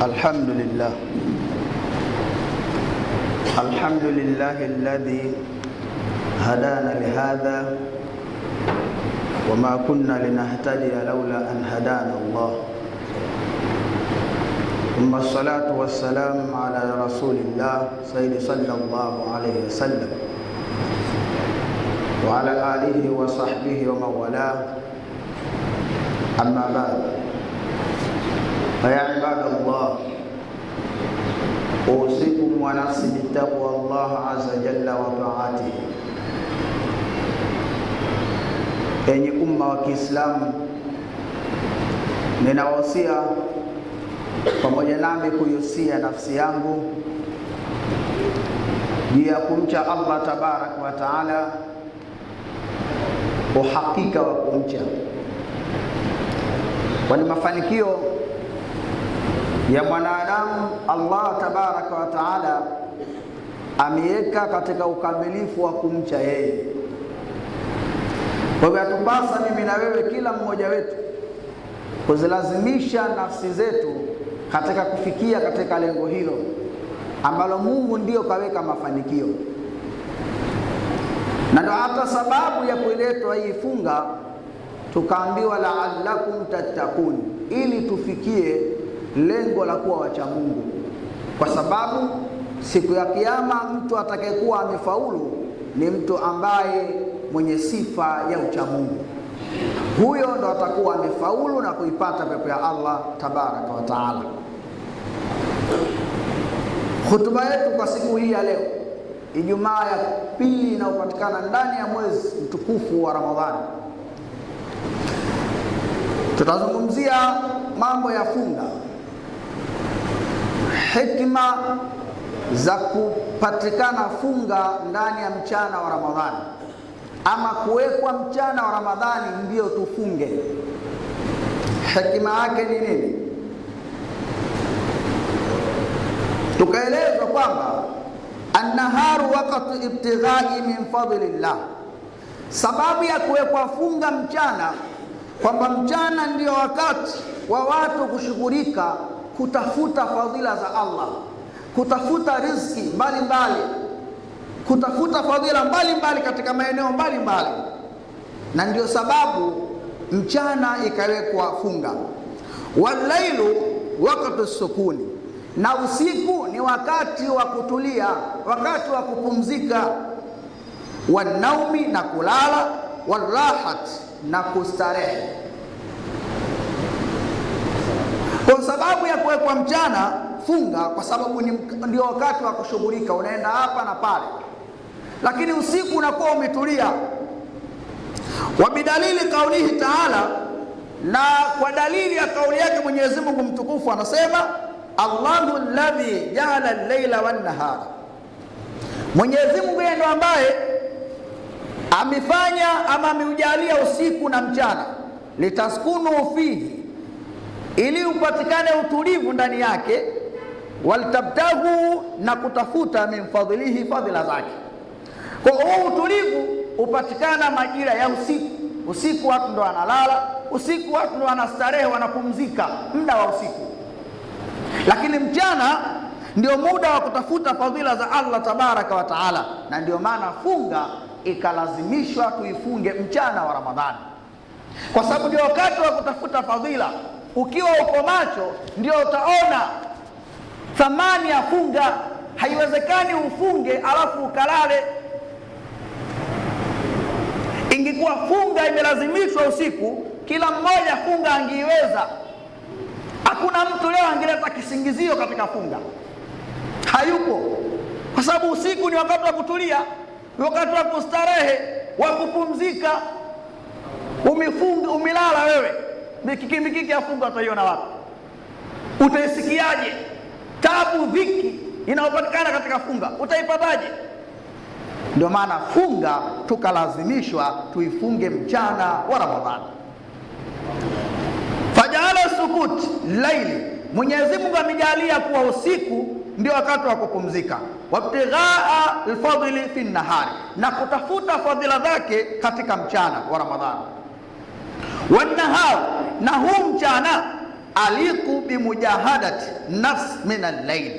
الحمد لله الذي هدانا لهذا وما كنا لنهتدي لولا أن هدانا الله ثم الصلاة والسلام على رسول الله سيد صلى الله عليه وسلم وعلى آله وصحبه ومن والاه أما بعد فيا عباد الله أوصيكم ونفسي بتقوى الله عز وجل وطاعته. Enyi umma wa Kiislamu, ninawasia pamoja nami kuihusia nafsi yangu juu ya kumcha Allah tabaraka wa taala, uhakika wa kumcha, kwani mafanikio ya mwanadamu Allah tabaraka wa taala ameweka katika ukamilifu wa kumcha yeye. Kwa hivyo yatupasa mimi na wewe, kila mmoja wetu, kuzilazimisha nafsi zetu katika kufikia katika lengo hilo ambalo Mungu ndiyo kaweka mafanikio. Na ndio hata sababu ya kuiletwa hii funga, tukaambiwa la'allakum tattaqun, ili tufikie lengo la kuwa wacha Mungu, kwa sababu siku ya kiyama mtu atakayekuwa amefaulu ni mtu ambaye mwenye sifa ya ucha Mungu. Huyo ndo atakuwa amefaulu na kuipata pepo ya Allah tabaraka wa taala. Hutuba yetu kwa siku hii ya leo, Ijumaa ya pili inayopatikana ndani ya mwezi mtukufu wa Ramadhani, tutazungumzia mambo ya funga, hikma za kupatikana funga ndani ya mchana wa Ramadhani, ama kuwekwa mchana wa Ramadhani ndio tufunge. Hikma yake ni nini? Tukaelezwa kwamba an-naharu waqtu ibtighai min fadlillah, sababu ya kuwekwa funga mchana, kwamba mchana ndio wakati wa watu kushughulika kutafuta fadhila za Allah, kutafuta riziki mbalimbali, kutafuta fadhila mbalimbali katika maeneo mbalimbali, na ndio sababu mchana ikawekwa funga. Walailu waqtu sukuni, na usiku ni wakati wa kutulia, wakati wa kupumzika. Wanaumi, na kulala. Warahat, na kustarehe. Kwa sababu ya kuwekwa mchana funga, kwa sababu ndio wakati wa kushughulika, unaenda hapa na pale, lakini usiku unakuwa umetulia. Wabidalili kaulihi taala, na kwa dalili ya kauli yake Mwenyezi Mungu mtukufu anasema, Allahu alladhi ja'ala al-laila wan-nahara, Mwenyezi Mungu yeye ndo ambaye amefanya ama ameujalia usiku na mchana, litaskunu fihi, ili upatikane utulivu ndani yake, waltabtahu, na kutafuta min fadhilihi, fadhila zake. Kwa hiyo utulivu upatikana majira ya usiku. Usiku watu ndo wanalala, usiku watu ndo wanastarehe, wanapumzika muda wa usiku, lakini mchana ndio muda wa kutafuta fadhila za Allah tabaraka wa taala. Na ndio maana funga ikalazimishwa tuifunge mchana wa Ramadhani, kwa sababu ndio wakati wa kutafuta fadhila. Ukiwa uko macho ndio utaona thamani ya funga. Haiwezekani ufunge alafu ukalale. Ingekuwa funga imelazimishwa usiku, kila mmoja funga angeiweza. Hakuna mtu leo angeleta kisingizio katika funga, hayupo, kwa sababu usiku ni wakati wa kutulia, ni wakati wa kustarehe, wa kupumzika. Umefunga, umelala wewe, mikiki ya funga utaiona wapi? Utaisikiaje? Tabu, dhiki inayopatikana katika funga utaipataje? Ndio maana funga tukalazimishwa tuifunge mchana wa Ramadhani. Fajala sukut laili, Mwenyezi Mungu amejalia kuwa usiku ndio wakati wa kupumzika. Wabtighaa alfadhili fi nahari, na kutafuta fadhila zake katika mchana wa Ramadhani. Wanahar, na huu mchana aliku bimujahadati nafs min al-layl,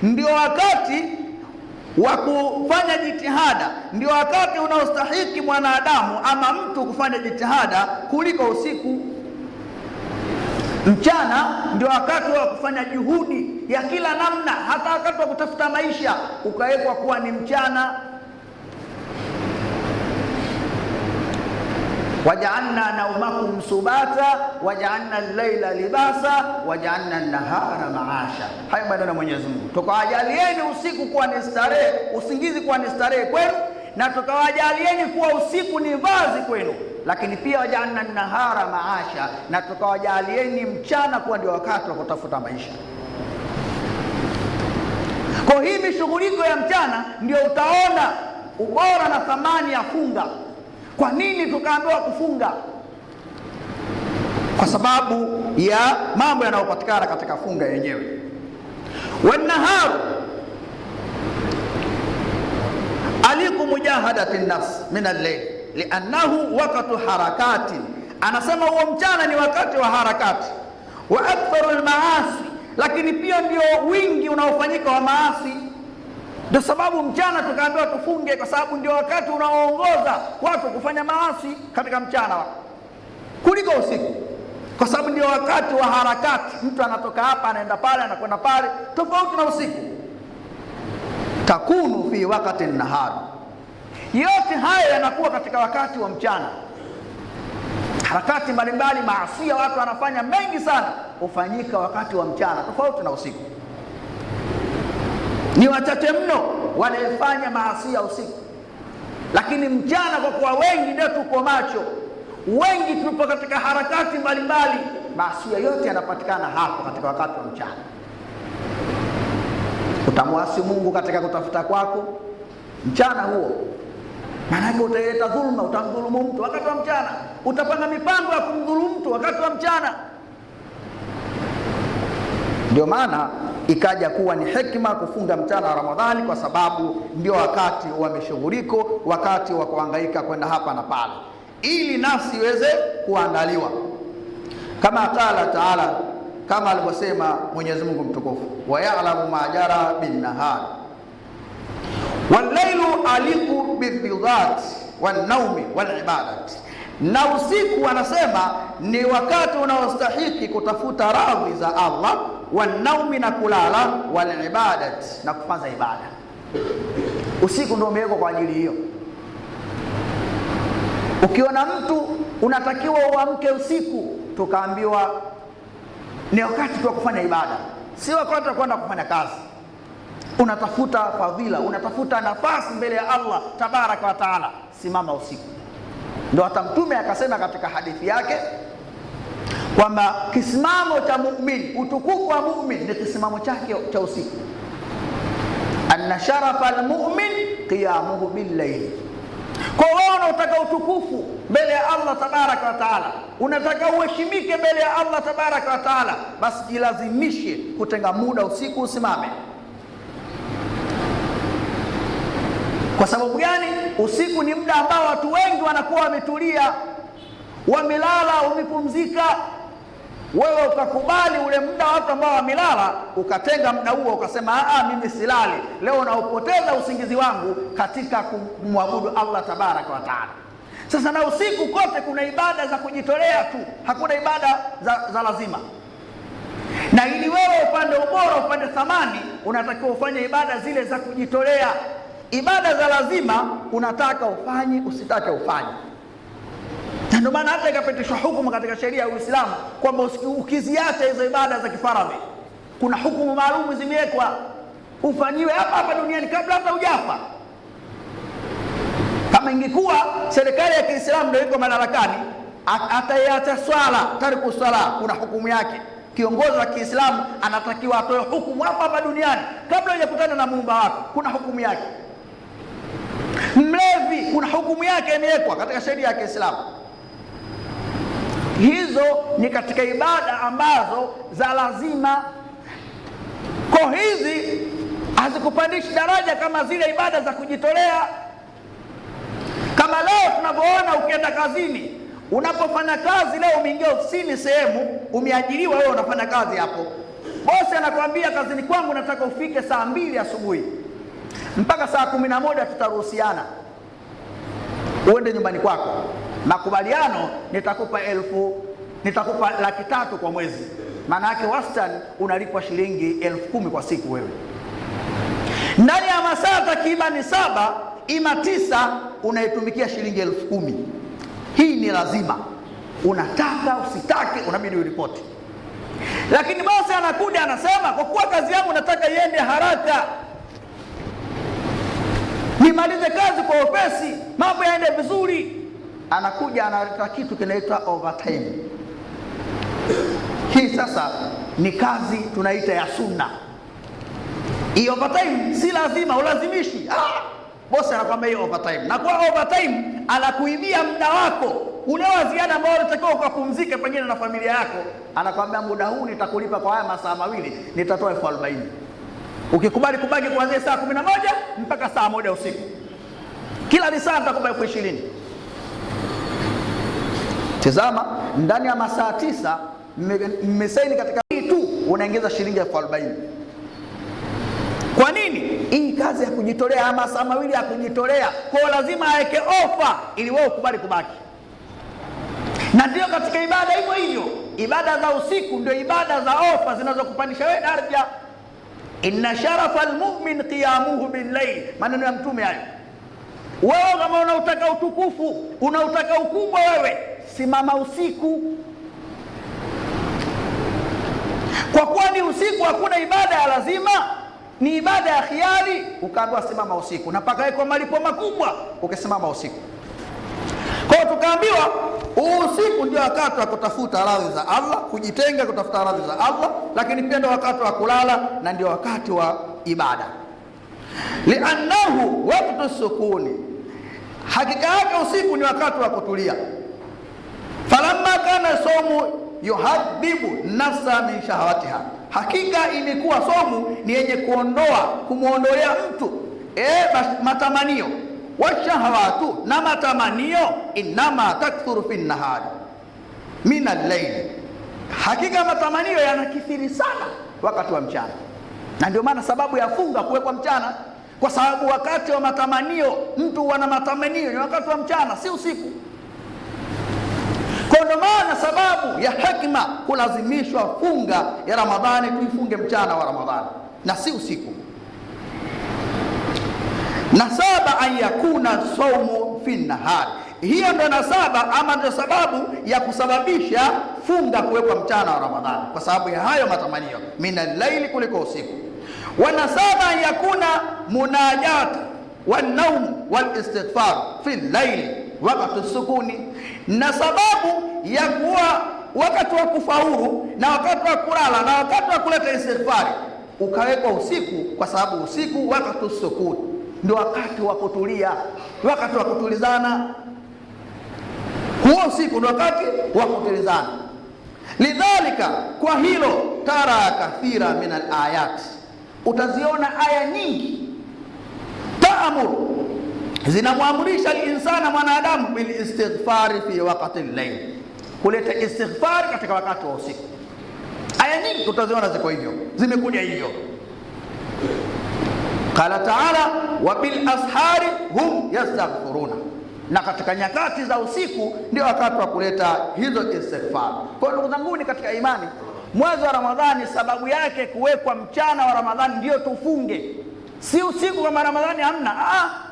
ndio wakati wa kufanya jitihada, ndio wakati unaostahiki mwanadamu ama mtu kufanya jitihada kuliko usiku. Mchana ndio wakati wa kufanya juhudi ya kila namna, hata wakati wa kutafuta maisha ukawekwa kuwa ni mchana. waja'alna naumakum subata waja'alna al-laila libasa waja'alna an-nahara ma'asha. Hayo maneno ya Mwenyezi Mungu, tukawajalieni usiku kuwa ni starehe, usingizi kuwa ni starehe kwenu, na tukawajalieni kuwa usiku ni vazi kwenu, lakini pia waja'alna an-nahara ma'asha, na tukawajalieni mchana kuwa ndio wakati wa kutafuta maisha. Kwa hii mishughuliko ya mchana ndio utaona ubora na thamani ya funga. Kwa nini tukaambiwa kufunga? Kwa sababu ya mambo yanayopatikana katika funga yenyewe. Wan-naharu aliku mujahadati nafs min al-layl li'annahu waqtu harakati, anasema huo mchana ni wakati wa harakati. Wa aktharu al-maasi, lakini pia ndio wingi unaofanyika wa maasi. Ndio sababu mchana tukaambiwa tufunge, kwa sababu ndio wakati unaoongoza watu kufanya maasi katika mchana kuliko usiku, kwa sababu ndio wakati wa harakati. Mtu anatoka hapa anaenda pale, anakwenda pale, tofauti na usiku. Takunu fi wakati nahar, yote haya yanakuwa katika wakati wa mchana. Harakati mbalimbali, maasi watu wanafanya mengi sana, hufanyika wakati wa mchana, tofauti na usiku. Ni wachache mno wanaefanya maasi ya usiku, lakini mchana kwa kuwa wengi ndio tuko macho, wengi tupo katika harakati mbalimbali, maasi yote yanapatikana hapo katika wakati wa mchana. Utamwasi Mungu katika kutafuta kwako mchana huo, maana utaleta dhulma, utamdhulumu mtu wakati wa mchana, utapanga mipango ya kumdhulumu mtu wakati wa mchana. Ndio maana ikaja kuwa ni hekima kufunga mchana wa Ramadhani, kwa sababu ndio wakati wa mishughuliko, wakati wa kuhangaika kwenda hapa na pale, ili nafsi iweze kuandaliwa. Kama qala taala, kama alivyosema Mwenyezi Mungu mtukufu, wa ya'lamu ma jara bin nahar wal-lailu aliku bil-bidat wan-naumi wal-ibadat, na usiku anasema ni wakati unaostahiki kutafuta radhi za Allah, wanaumi na kulala, wal-ibadat na kufanya ibada. Usiku ndio umewekwa kwa ajili hiyo. Ukiona mtu unatakiwa uamke usiku, tukaambiwa ni wakati wa kufanya ibada, si wakati wa kwenda kufanya kazi. Unatafuta fadhila, unatafuta nafasi mbele ya Allah tabaraka wa taala, simama usiku. Ndio hata Mtume akasema katika hadithi yake kwamba kisimamo cha muumini, utukufu wa muumini ni kisimamo chake cha usiku. Anna sharafa almu'min qiyamuhu bil-layl. Kwa hiyo unataka utukufu mbele ya Allah tabaraka wa taala, unataka uheshimike mbele ya Allah tabaraka wa taala, basi jilazimishe kutenga muda usiku usimame. Kwa sababu gani? Usiku ni muda ambao watu wengi wanakuwa wametulia, wamelala, wamepumzika. Wewe ukakubali ule muda watu ambao wamelala, ukatenga muda huo ukasema mimi silali leo, na upoteza usingizi wangu katika kumwabudu Allah tabaraka wa taala. Sasa na usiku kote kuna ibada za kujitolea tu, hakuna ibada za lazima. Na ili wewe upande ubora, upande thamani, unatakiwa ufanye ibada zile za kujitolea. Ibada za lazima unataka ufanye, usitake ufanye. Na ndio maana hata ikapitishwa hukumu katika sheria ya Uislamu kwamba ukiziacha hizo ibada za kifaradhi, kuna hukumu maalum zimewekwa ufanyiwe hapa hapa duniani kabla hata hujafa. Kama ingekuwa serikali ya Kiislamu ndio iko madarakani, ataiacha swala, tariku swala, kuna hukumu yake. Kiongozi wa Kiislamu anatakiwa atoe hukumu hapa hapa duniani kabla hujakutana na Muumba wako, kuna hukumu yake. Mlevi kuna hukumu yake imewekwa katika sheria ya Kiislamu. Hizo ni katika ibada ambazo za lazima. Kwa hizi hazikupandishi daraja kama zile ibada za kujitolea. Kama leo tunavyoona, ukienda kazini Unapofanya kazi leo, umeingia ofisini sehemu, umeajiriwa wewe, unafanya kazi hapo, bosi anakuambia kazini kwangu nataka ufike saa 2 asubuhi, mpaka saa 11 tutaruhusiana uende nyumbani kwako. Makubaliano, nitakupa 1,300,000 kwa mwezi. Maana yake wastani unalipwa shilingi 10,000 kwa siku wewe. Ndani ya masaa takribani 7 ima 9 unaitumikia shilingi 10,000. Hii ni lazima, unataka usitake unabidi uripoti. Lakini bosi anakuja anasema, kwa kuwa kazi yangu nataka iende haraka, nimalize kazi kwa upesi, mambo yaende vizuri, anakuja analeta kitu kinaitwa overtime. Hii sasa ni kazi tunaita ya sunna. Hii overtime si lazima, ulazimishi. Bosi anakuambia hiyo overtime, na kwa overtime anakuibia muda wako ule wa ziada ambao unatakiwa ukapumzike pengine na familia yako. Anakuambia muda huu nitakulipa kwa haya masaa 2, nitatoa 40,000. Ukikubali kubaki kuanzia saa 11 mpaka saa 1 usiku, kila saa nitakupa 20,000. Tazama, ndani ya masaa 9 mmesaini katika hii tu unaingiza shilingi 40,000. Kwa nini? Hii kazi ya kujitolea, ama masaa 2 ya kujitolea, kwa lazima aweke ofa ili wewe ukubali kubaki. Na ndio katika ibada hivyo hivyo, ibada za usiku ndio ibada za ofa zinazokupandisha wewe daraja. Inna sharafa almu'min qiyamuhu bil-layl, maneno ya Mtume hayo. Wewe kama unautaka utukufu, unautaka ukubwa, wewe simama usiku. Kwa kuwa ni usiku, hakuna ibada ya lazima, ni ibada ya khiari, ukaambiwa simama usiku, na paka iko malipo makubwa ukisimama usiku. Kwa hiyo tukaambiwa usiku ndio wakati wa kutafuta radhi za Allah, kujitenga kutafuta radhi za Allah, lakini pia ndio wakati wa kulala na ndio wakati wa ibada. Li'annahu waqtu sukuni, hakika yake usiku ni wakati wa kutulia. Falamma kana saumu yuhadhibu nafsa min shahawatiha, hakika imekuwa somu ni yenye kumuondolea mtu matamanio. Washahawatu, na matamanio, inama takthuru fi nahari min al-layl, hakika matamanio yanakithiri sana wakati wa mchana. Na ndio maana sababu ya funga kuwekwa mchana, kwa sababu wakati wa matamanio, mtu wana matamanio ni wakati wa mchana, si usiku. Kwa ndio maana sababu ya hikma kulazimishwa funga ya Ramadhani, tuifunge mchana wa Ramadhani na si usiku. Nasaba an yakuna saumu fi nahari, hiyo ndo nasaba ama ndo sababu ya kusababisha funga kuwekwa mchana wa Ramadhani, kwa sababu ya hayo matamanio, minal laili, kuliko usiku. Wa nasaba an yakuna munajat wan naum wal istighfar fi laili wakati sukuni, na sababu ya kuwa wakati wa kufaulu na wakati wa kulala na wakati wa kuleta istighfari ukawekwa usiku, kwa sababu usiku wakati sukuni ndio wakati wa kutulia, wakati wa kutulizana. Huo usiku ndio wakati wa kutulizana. Lidhalika, kwa hilo, tara kathira min al-ayat, utaziona aya nyingi taamuru, zinamwamurisha al-insana, mwanadamu, bil istighfari fi waqti al-layl, kuleta istighfar katika wakati wa usiku. Aya nyingi utaziona ziko hivyo, zimekuja hivyo. Qala ta'ala, wa bil ashari hum yastaghfiruna, na katika nyakati za usiku ndio wakati wa kuleta hizo istighfar. Kwa ndugu zangu ni katika imani, mwezi wa Ramadhani sababu yake kuwekwa mchana wa Ramadhani ndio tufunge, si usiku kama Ramadhani hamna.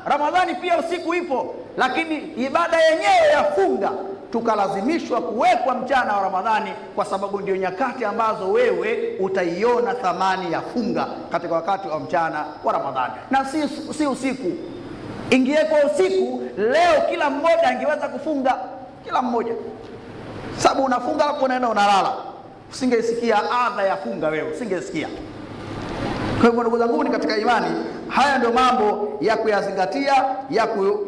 Ramadhani pia usiku ipo, lakini ibada yenyewe ya funga tukalazimishwa kuwekwa mchana wa Ramadhani, kwa sababu ndio nyakati ambazo wewe utaiona thamani ya funga katika wakati wa mchana wa Ramadhani, na si usiku. Ingewekwa usiku, leo kila mmoja angeweza kufunga, kila mmoja, sababu unafunga hapo unaenda unalala, usingesikia adha ya funga wewe, usingesikia. Kwa hivyo ndugu zangu ni katika imani, haya ndio mambo ya kuyazingatia,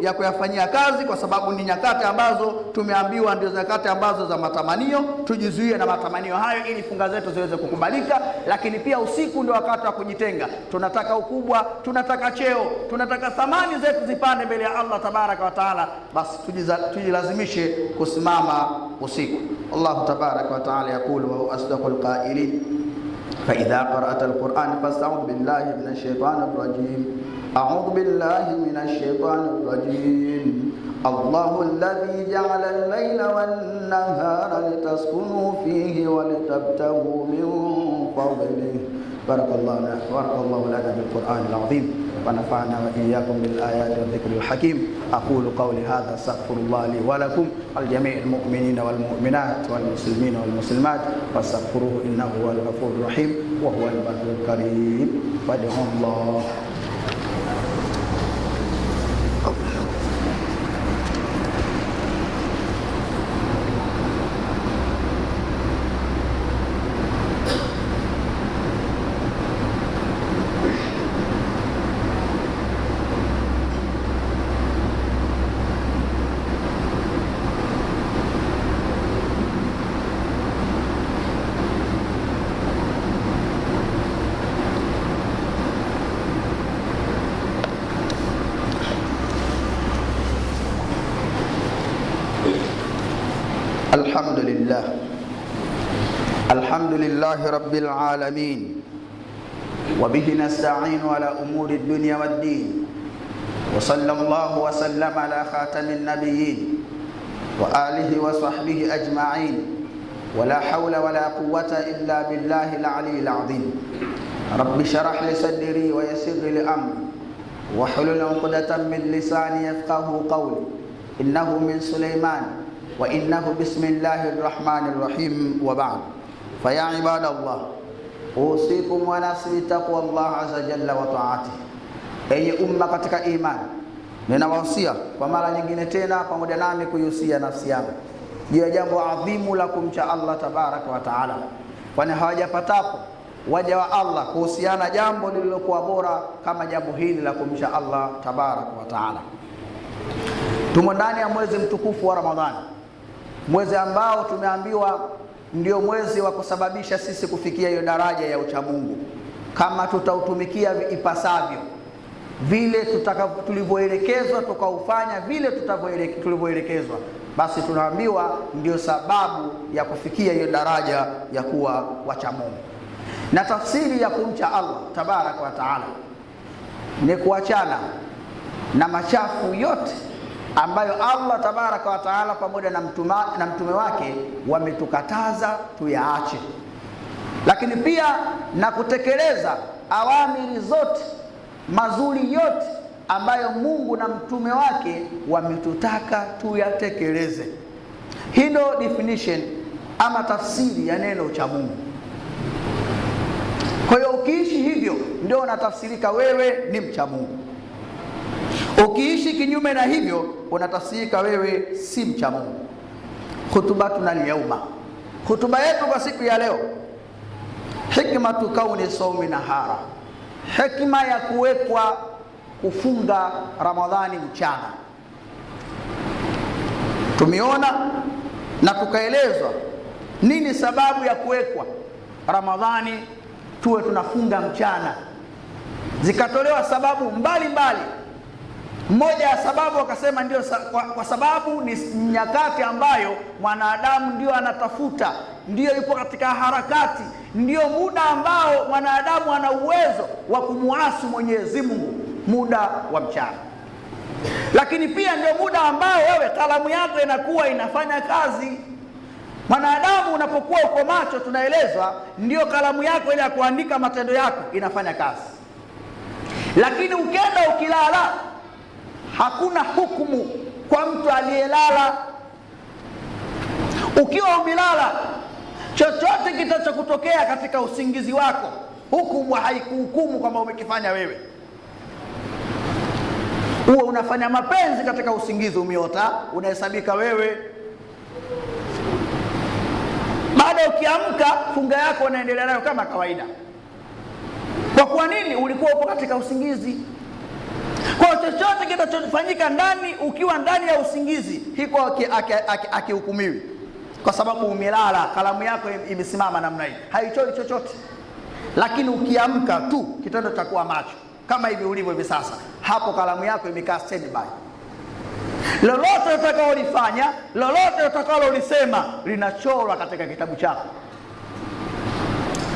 ya kuyafanyia kazi, kwa sababu ni nyakati ambazo tumeambiwa ndio nyakati ambazo za matamanio. Tujizuie na matamanio hayo ili funga zetu ziweze kukubalika. Lakini pia usiku ndio wakati wa kujitenga. Tunataka ukubwa, tunataka cheo, tunataka thamani zetu zipande mbele ya Allah tabaraka wa taala, basi tujilazimishe kusimama usiku. Allah tabaraka wa taala yakulu wa huwa asdaqul qailin فإذا قرأت القرآن فاستعذ بالله من الشيطان الرجيم. أعوذ بالله من الشيطان الرجيم. الله الذي جعل الليل والنهار لتسكنوا فيه ولتبتغوا من فضله. بارك الله لنا بالقرآن العظيم ونفعنا وإياكم بالآيات والذكر الحكيم. أقول قولي هذا استغفر الله لي ولكم ولجميع المؤمنين والمؤمنات والمسلمين والمسلمات فاستغفروه إنه هو الغفور الرحيم وهو البر الكريم. فادعوا الله. الحمد لله رب العالمين وبه نستعين على أمور الدنيا والدين وصلى الله وسلم على خاتم النبيين وآله وصحبه أجمعين ولا حول ولا قوة إلا بالله العلي العظيم. رب اشرح لي صدري ويسر لي أمري واحلل عقدة من لساني يفقه قولي. إنه من سليمان وإنه بسم الله الرحمن الرحيم. وبعد، فيا عباد الله أوصيكم ونفسي بتقوى الله عز وجل وطاعته. Enyi umma katika imani, ninawahusia kwa mara nyingine tena pamoja nami kuihusia nafsi yangu juu ya jambo adhimu la kumcha Allah tabaraka wa taala, kwani hawajapatapo waja wa Allah kuhusiana jambo lililokuwa bora kama jambo hili la kumcha Allah tabaraka wa taala. Tumo ndani ya mwezi mtukufu wa Ramadhani, mwezi ambao tumeambiwa ndio mwezi wa kusababisha sisi kufikia hiyo daraja ya uchamungu, kama tutautumikia ipasavyo, vile tulivyoelekezwa tukaufanya vile tulivyoelekezwa, basi tunaambiwa ndio sababu ya kufikia hiyo daraja ya kuwa wachamungu. Na tafsiri ya kumcha Allah tabaraka wa taala ni kuachana na machafu yote ambayo Allah tabaraka wa taala pamoja na mtume wake wametukataza tuyaache, lakini pia na kutekeleza awamiri zote mazuri yote ambayo Mungu na mtume wake wametutaka tuyatekeleze. Hii ndio definition ama tafsiri ya neno cha Mungu. Kwa hiyo ukiishi hivyo ndio unatafsirika wewe ni mcha Mungu. Ukiishi kinyume na hivyo unatafsirika wewe si mcha Mungu. Khutbatuna al-yawma, hutuba yetu kwa siku ya leo, hikmatu kauni sawmi nahara, hikma ya kuwekwa kufunga Ramadhani mchana. Tumeona na tukaelezwa nini sababu ya kuwekwa Ramadhani tuwe tunafunga mchana, zikatolewa sababu mbalimbali. Mmoja ya sababu wakasema ndio kwa sababu ni nyakati ambayo mwanadamu ndio anatafuta, ndio yupo katika harakati, ndio muda ambao mwanadamu ana uwezo wa kumuasi Mwenyezi Mungu, muda wa mchana. Lakini pia ndio muda ambao wewe kalamu yako inakuwa inafanya kazi. Mwanadamu unapokuwa uko macho, tunaelezwa ndio kalamu yako ile ya kuandika matendo yako inafanya kazi. Lakini ukienda ukilala, hakuna hukumu kwa mtu aliyelala. Ukiwa umelala, chochote kitachokutokea katika usingizi wako, hukumu haikuhukumu kwamba umekifanya wewe. Uwe unafanya mapenzi katika usingizi, umeota, unahesabika wewe. Baada ukiamka, funga yako unaendelea nayo kama kawaida. Kwa kuwa nini? Ulikuwa upo katika usingizi. Kwa chochote kinachofanyika ndani, ukiwa ndani ya usingizi, hiko akihukumiwi, kwa sababu umelala, kalamu yako imesimama namna hii, haichoi chochote. Lakini ukiamka tu, kitendo cha kuwa macho kama hivi ulivyo hivi sasa, hapo kalamu yako imekaa standby. Lolote utakaolifanya, lolote utakalolisema linachorwa katika kitabu chako.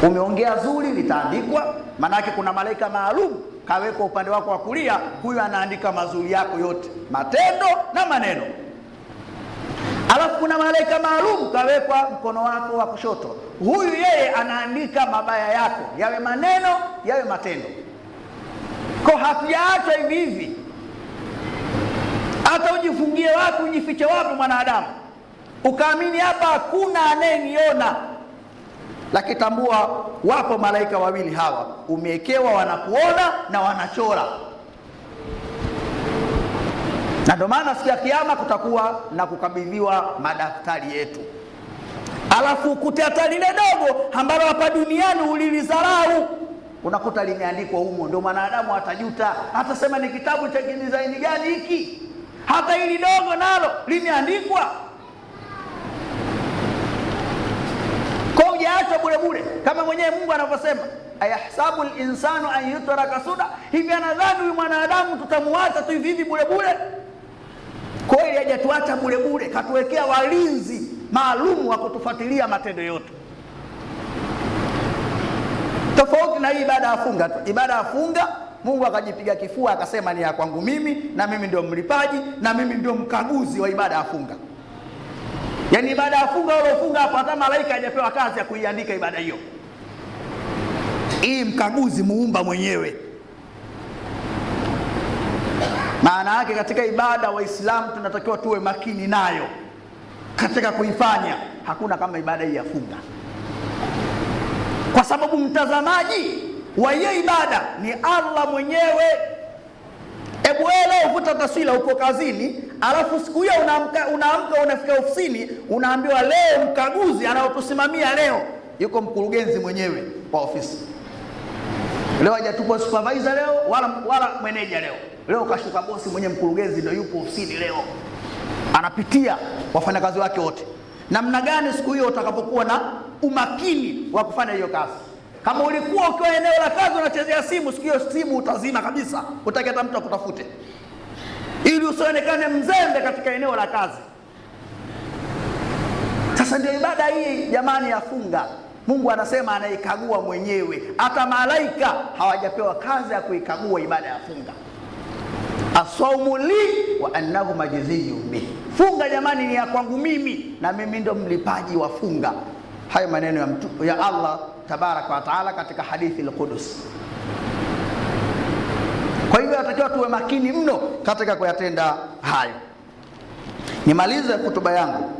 Umeongea zuri, litaandikwa, manake kuna malaika maalum kawekwa upande wako wa kulia, huyu anaandika mazuri yako yote, matendo na maneno. Alafu kuna malaika maalum kawekwa mkono wako wa kushoto, huyu yeye anaandika mabaya yako, yawe maneno yawe matendo. Kwa hatujaachwa hivi hivi. Hata ujifungie wapi, ujifiche wapi mwanadamu, ukaamini hapa hakuna anayeniona, lakini tambua wapo malaika wawili hawa umewekewa, wanakuona na wanachora. Na ndio maana siku ya kiyama kutakuwa na kukabidhiwa madaftari yetu. Alafu kuteata lile dogo ambalo hapa duniani ulilizarau, unakuta limeandikwa humo. Ndio mwanadamu atajuta, atasema ni kitabu cha design gani hiki? Hata hili dogo nalo limeandikwa. Kwa hujaachwa bure bure, kama mwenyewe Mungu anavyosema, ayahsabu al-insanu an yutraka suda, hivi anadhani huyu mwanadamu tutamuacha tu hivi hivi bure bure? Kwa hiyo hajatuacha bure bure, katuwekea walinzi maalum wa kutufuatilia matendo yote. Tofauti na hii ibada ya funga tu. Ibada ya funga Mungu akajipiga kifua akasema ni ya kwangu mimi, na mimi ndio mlipaji, na mimi ndio mkaguzi wa ibada ya funga. Yaani ibada ya funga uliofunga hapo, hata malaika hajapewa kazi ya kuiandika ibada hiyo. Hii mkaguzi muumba mwenyewe. Maana yake katika ibada Waislamu tunatakiwa tuwe makini nayo katika kuifanya. Hakuna kama ibada hii ya funga, kwa sababu mtazamaji wa hiyo ibada ni Allah mwenyewe. Hebu leo uvuta taswira, uko kazini, alafu siku hiyo unaamka unafika ofisini, unaambiwa leo mkaguzi anaotusimamia leo yuko mkurugenzi mwenyewe wa ofisi. Leo hajatupa supervisor leo wala manager leo. Leo kashuka bosi mwenye, mkurugenzi ndio yupo ofisini leo, anapitia wafanyakazi wake wote. Namna gani siku hiyo utakapokuwa na umakini wa kufanya hiyo kazi? Kama ulikuwa ukiwa eneo la kazi unachezea simu, siku hiyo simu utazima kabisa, utaki hata mtu akutafute, ili usionekane mzembe katika eneo la kazi. Sasa ndio ibada hii jamani ya funga. Mungu anasema anaikagua mwenyewe, hata malaika hawajapewa kazi ya kuikagua ibada ya funga. Asaumu li wa annahu majziyun bihi. Funga jamani ni ya kwangu mimi, na mimi ndo mlipaji wa funga. Hayo maneno ya Allah tabaraka wa taala katika hadithi al-Qudus. Kwa hivyo natakiwa tuwe makini mno katika kuyatenda hayo. Nimalize hotuba yangu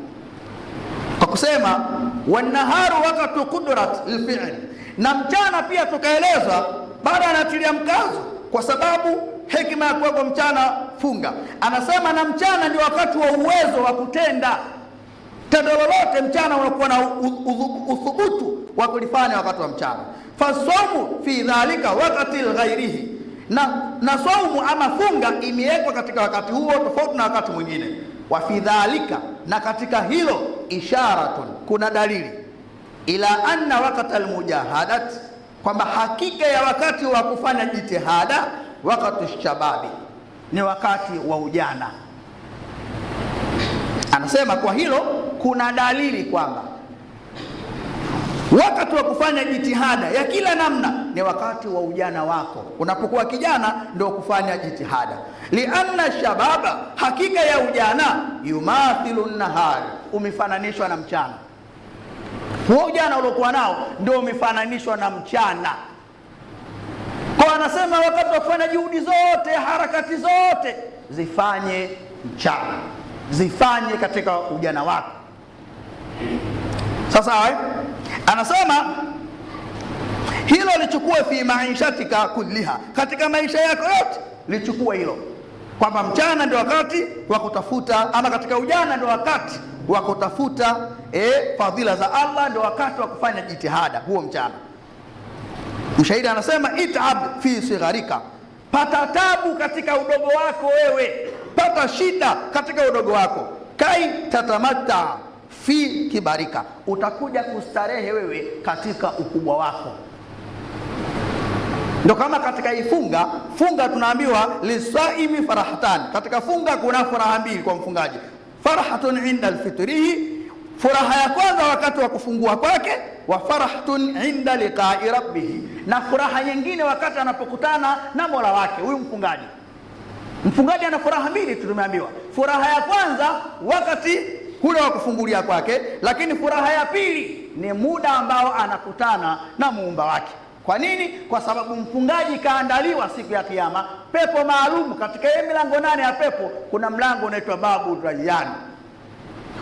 kwa kusema wanaharu wakati qudrat al-fi'l, na mchana pia tukaeleza, baada anatilia mkazo kwa sababu hekima ya kwa mchana funga. Anasema na mchana ni wakati wa uwezo wa kutenda tendo lolote. Mchana unakuwa na uthubutu wa kulifanya wakati wa mchana. Fasawmu fi dhalika wakati ghairihi, na saumu ama funga imewekwa katika wakati huo tofauti na wakati mwingine. Wa fi dhalika, na katika hilo isharatun, kuna dalili ila anna wakati almujahadat, kwamba hakika ya wakati wa kufanya jitihada, wakati shababi, ni wakati wa ujana. Anasema kwa hilo kuna dalili kwamba wakati wa kufanya jitihada ya kila namna ni wakati wa ujana wako. Unapokuwa kijana ndio kufanya jitihada. Lianna shababa, hakika ya ujana, yumathilu nahari, umefananishwa na mchana. Huo ujana uliokuwa nao ndio umefananishwa na mchana. Kwa anasema wakati wa kufanya juhudi zote, harakati zote zifanye mchana, zifanye katika ujana wako. Sasa anasema hilo lichukue fi maishatika kulliha, katika maisha yako yote lichukue hilo, kwamba mchana ndio wakati wa kutafuta, ama katika ujana ndio wakati wa kutafuta fadhila za Allah, ndio wakati wa kufanya jitihada huo mchana. Mshairi anasema itab fi sigharika, pata tabu katika udogo wako wewe, pata shida katika udogo wako. Kai tatamata fi kibarika, utakuja kustarehe wewe katika ukubwa wako. Ndio kama katika funga tunaambiwa lisaimi farahatan, katika funga kuna furaha mbili kwa mfungaji. Farahatun inda alfitrihi, furaha ya kwanza wakati wa kufungua kwake, wa farahatun inda liqa'i rabbih, na furaha nyingine wakati anapokutana na Mola wake. Huyu mfungaji ana furaha mbili tumeambiwa. Furaha ya kwanza wakati kule wa kufungulia kwake, lakini furaha ya pili ni muda ambao anakutana na muumba wake. Kwa nini? Kwa sababu mfungaji kaandaliwa siku ya Kiyama pepo maalum. Katika ile milango 8 ya pepo kuna mlango unaitwa Babu Rayyan.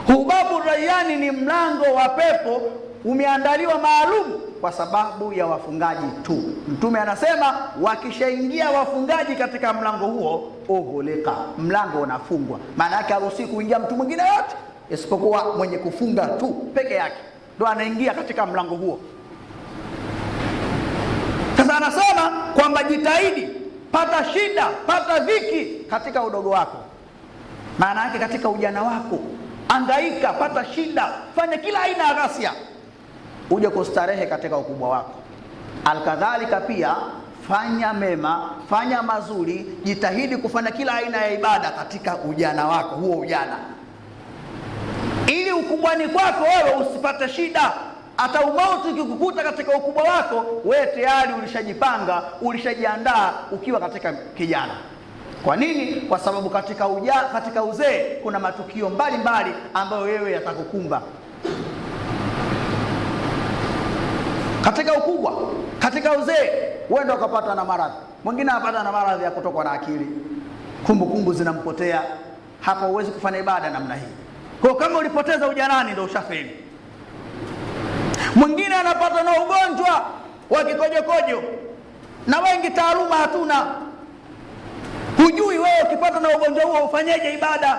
Huu Babu Rayyan ni mlango wa pepo umeandaliwa maalum kwa sababu ya wafungaji tu. Mtume anasema wakishaingia wafungaji katika mlango huo, ughliqa, mlango unafungwa. Maana yake haruhusi kuingia mtu mwingine yote isipokuwa mwenye kufunga tu peke yake ndo anaingia katika mlango huo. Sasa anasema kwamba jitahidi, pata shida, pata dhiki katika udogo wako. Maana yake katika ujana wako angaika, pata shida, fanya kila aina ya ghasia, uje kustarehe katika ukubwa wako. Alkadhalika pia fanya mema, fanya mazuri, jitahidi kufanya kila aina ya ibada katika ujana wako, huo ujana, ili ukubwani kwako wewe usipate shida. Hata umauti ukikukuta katika ukubwa wako, wewe tayari ulishajipanga, ulishajiandaa ukiwa katika kijana. Kwa nini? Kwa sababu katika uzee kuna matukio mbalimbali ambayo wewe yatakukumba. Katika ukubwa, katika uzee, wewe ndio ukapata na maradhi. Mwingine anapata na maradhi ya kutokwa na akili, kumbukumbu zinampotea, hapo huwezi kufanya ibada namna hii. Kwa kama ulipoteza ujanani ndio ushafeli. Mwingine anapata na ugonjwa wa kikojokojo, na wengi taaluma hatuna. Hujui wewe ukipata na ugonjwa huo ufanyeje ibada.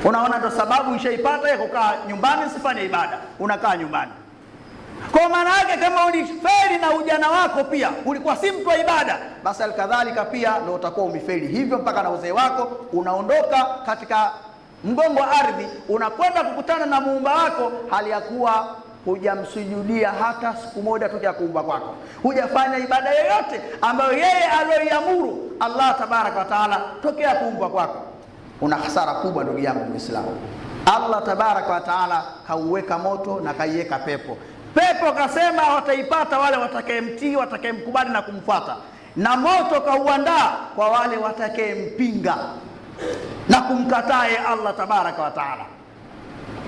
Unaona ndo sababu ishaipata ya kukaa nyumbani usifanye ibada, unakaa nyumbani. Kwa maana yake kama ulifeli na ujana wako pia ulikuwa si mtu wa ibada, basi alkadhalika pia ndio utakuwa umefeli hivyo mpaka na uzee wako. Unaondoka katika mgongo wa ardhi, unakwenda kukutana na muumba wako hali ya kuwa hujamsujudia hata siku moja tu ya kuumba kwako, hujafanya ibada yoyote ambayo yeye aliyoiamuru Allah tabaraka wa taala tokea kuumba kwako. Una hasara kubwa ndugu yangu Muislamu. Allah tabaraka wa taala kauweka moto na kaiweka pepo. Pepo kasema wataipata wale watakayemtii, watakayemkubali na kumfuata, na moto kauandaa kwa wale watakayempinga na kumkatae Allah tabaraka wa taala.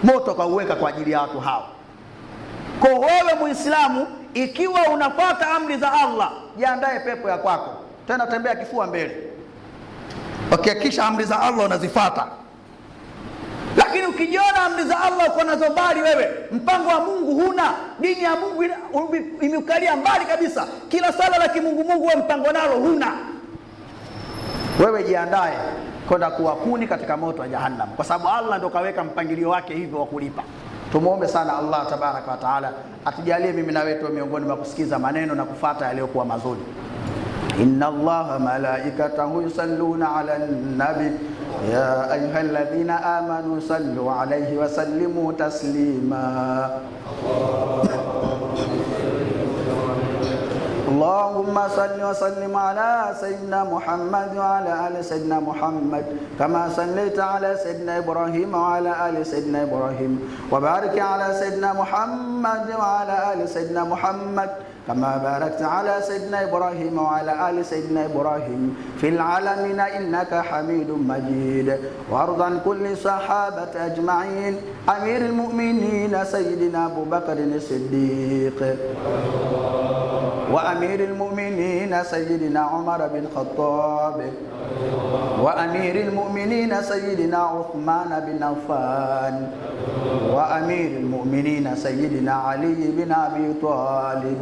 Moto kauweka kwa ajili ya watu hao. Kwa wewe Muislamu, ikiwa unafuata amri za Allah, jiandae pepo ya kwako. Tena tembea kifua mbele, ukihakikisha amri za Allah unazifuata. Lakini ukijiona amri za Allah uko nazo mbali, wewe mpango wa Mungu huna, dini ya Mungu imeukalia mbali kabisa, kila sala la kimungu wewe mpango nalo huna, wewe jiandae kwenda kuwa kuni katika moto wa Jahannam, kwa sababu Allah ndio kaweka mpangilio wake hivyo wa kulipa. Tumuombe sana Allah tabaraka wa taala atujalie mimi na wewe miongoni mwa kusikiza maneno na kufuata yaliyokuwa mazuri. Inna Allaha malaikatahu yusalluna ala nabi ya ayyuhalladhina amanu sallu alayhi wa sallimu taslima. اللهم صل وسلم على سيدنا محمد وعلى آل سيدنا محمد كما صليت على سيدنا إبراهيم وعلى آل سيدنا إبراهيم وبارك على سيدنا محمد وعلى آل سيدنا محمد كما باركت على سيدنا إبراهيم وعلى آل سيدنا إبراهيم في العالمين إنك حميد مجيد. وارض عن كل صحابة أجمعين، أمير المؤمنين سيدنا أبو بكر الصديق، وأمير المؤمنين سيدنا عمر بن الخطاب، وأمير المؤمنين سيدنا عثمان بن عفان، وأمير المؤمنين سيدنا علي بن أبي طالب،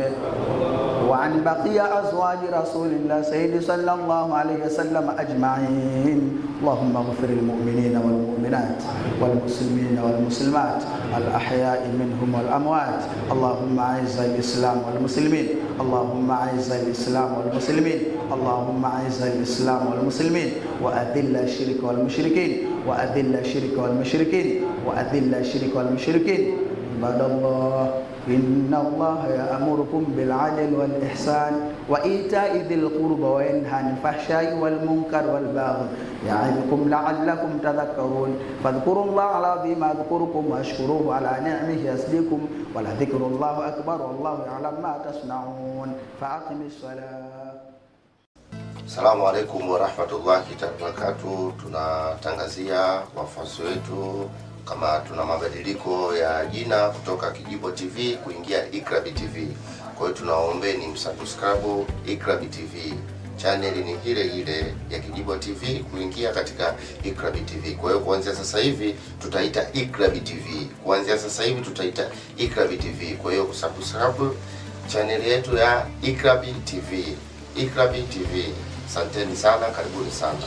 وعن بقية أزواج رسول الله سيد صلى الله عليه وسلم أجمعين. اللهم اغفر المؤمنين والمؤمنات والمسلمين والمسلمات الأحياء منهم والأموات. اللهم أعز الإسلام والمسلمين اللهم أعز الإسلام والمسلمين اللهم أعز الإسلام والمسلمين وأذل الشرك والمشركين وأذل الشرك والمشركين وأذل الشرك والمشركين. عباد الله إن الله يأمركم بالعدل والإحسان وإيتاء ذي القربى وينهى عن الفحشاء والمنكر والبغي يعظكم لعلكم تذكرون فاذكروا الله العظيم أذكركم واشكروه على نعمه يزدكم ولذكر الله أكبر والله يعلم ما تصنعون فأقم الصلاة. Assalamu alaikum warahmatullahi wabarakatuh. Tunatangazia wafuasi wetu kama tuna mabadiliko ya jina kutoka Kijibo TV kuingia Iqrabi TV. Kwa hiyo tunawaombeni msubscribe Iqrabi TV. Channel ni ile ya Kijibo TV kuingia katika Iqrabi TV. Kwa hiyo kuanzia sasa hivi tutaita Iqrabi TV. Kuanzia sasa hivi tutaita Iqrabi TV. Kwa hiyo kusubscribe channel yetu ya Iqrabi TV. Iqrabi TV. Asanteni sana, karibuni sana.